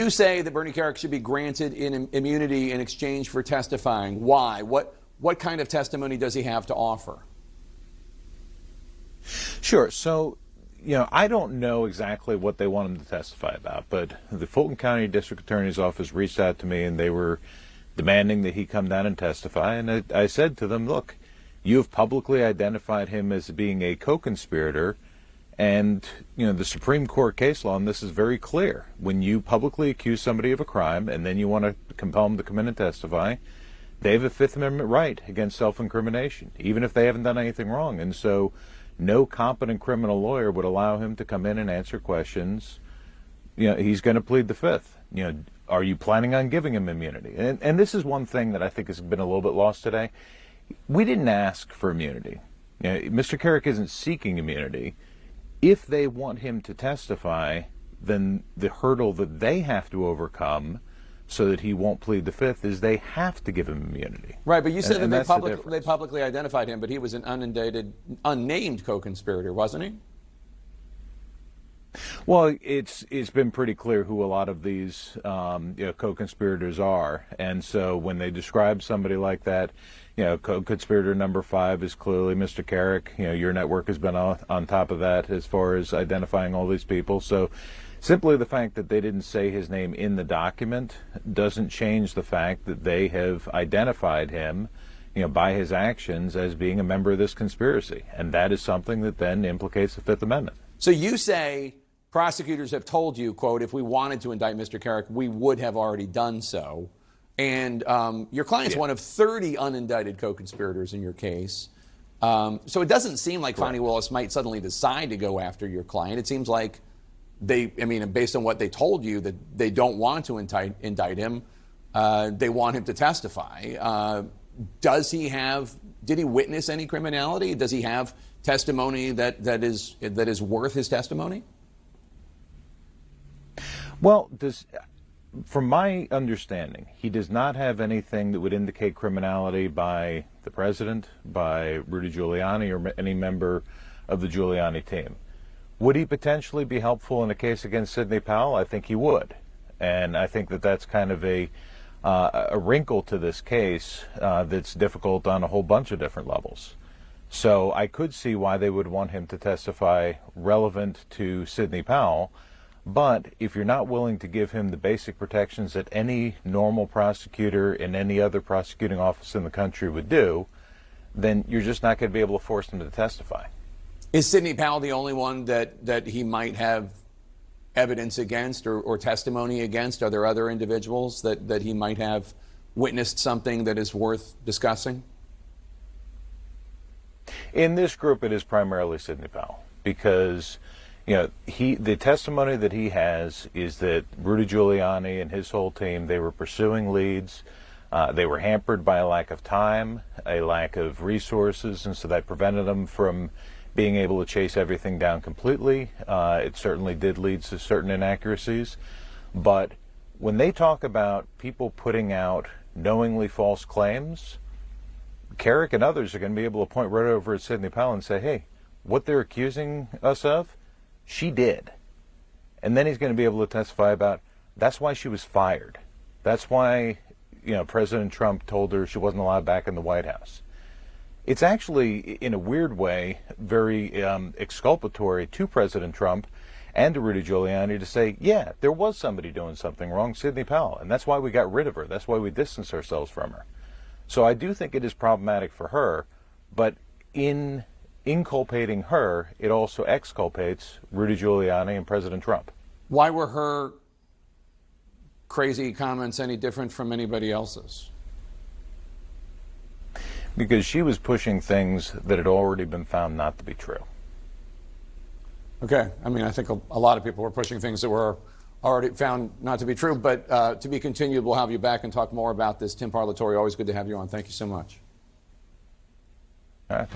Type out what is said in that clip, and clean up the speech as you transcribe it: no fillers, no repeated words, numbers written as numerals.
You say that Bernie Kerik should be granted immunity in exchange for testifying. Why? What kind of testimony does he have to offer? Sure. So, I don't know exactly what they want him to testify about, but the Fulton County District Attorney's Office reached out to me and they were demanding that he come down and testify. And I said to them, look, you have publicly identified him as being a co-conspirator. And, the Supreme Court case law on this is very clear. When you publicly accuse somebody of a crime and then you want to compel them to come in and testify, they have a Fifth Amendment right against self-incrimination, even if they haven't done anything wrong. And so no competent criminal lawyer would allow him to come in and answer questions. He's going to plead the Fifth. Are you planning on giving him immunity? And this is one thing that I think has been a little bit lost today. We didn't ask for immunity. Mr. Kerik isn't seeking immunity. If they want him to testify, then the hurdle that they have to overcome so that he won't plead the Fifth is they have to give him immunity. Right, but you said that they publicly identified him, but he was an unnamed co-conspirator, wasn't he? Well, it's been pretty clear who a lot of these co-conspirators are, and so when they describe somebody like that, co-conspirator number 5 is clearly Mr. Kerik. Your network has been on top of that as far as identifying all these people. So simply the fact that they didn't say his name in the document doesn't change the fact that they have identified him, by his actions as being a member of this conspiracy, and that is something that then implicates the Fifth Amendment. So you say prosecutors have told you, quote, if we wanted to indict Mr. Kerik, we would have already done so. And your client's one of 30 unindicted co-conspirators in your case. So it doesn't seem like Fani Willis might suddenly decide to go after your client. It seems like based on what they told you, that they don't want to indict him. They want him to testify. Did he witness any criminality? Does he have testimony that is worth his testimony? Well, from my understanding, he does not have anything that would indicate criminality by the president, by Rudy Giuliani, or any member of the Giuliani team. Would he potentially be helpful in a case against Sidney Powell? I think he would. And I think that that's kind of a wrinkle to this case that's difficult on a whole bunch of different levels. So I could see why they would want him to testify relevant to Sidney Powell. But if you're not willing to give him the basic protections that any normal prosecutor in any other prosecuting office in the country would do, then you're just not going to be able to force him to testify. Is Sidney Powell the only one that he might have evidence against or testimony against? Are there other individuals that he might have witnessed something that is worth discussing? In this group, it is primarily Sidney Powell because the testimony that he has is that Rudy Giuliani and his whole team, they were pursuing leads. They were hampered by a lack of time, a lack of resources, and so that prevented them from being able to chase everything down completely. It certainly did lead to certain inaccuracies. But when they talk about people putting out knowingly false claims, Kerik and others are going to be able to point right over at Sidney Powell and say, hey, what they're accusing us of, she did. And then he's going to be able to testify about, that's why she was fired. That's why, President Trump told her she wasn't allowed back in the White House. It's actually, in a weird way, very exculpatory to President Trump and to Rudy Giuliani to say, yeah, there was somebody doing something wrong, Sidney Powell, and that's why we got rid of her. That's why we distanced ourselves from her. So I do think it is problematic for her, but in inculpating her, it also exculpates Rudy Giuliani and President Trump. Why were her crazy comments any different from anybody else's? Because she was pushing things that had already been found not to be true. Okay. I think a lot of people were pushing things that were already found not to be true, but to be continued. We'll have you back and talk more about this. Tim Parlatore, always good to have you on. Thank you so much. All right.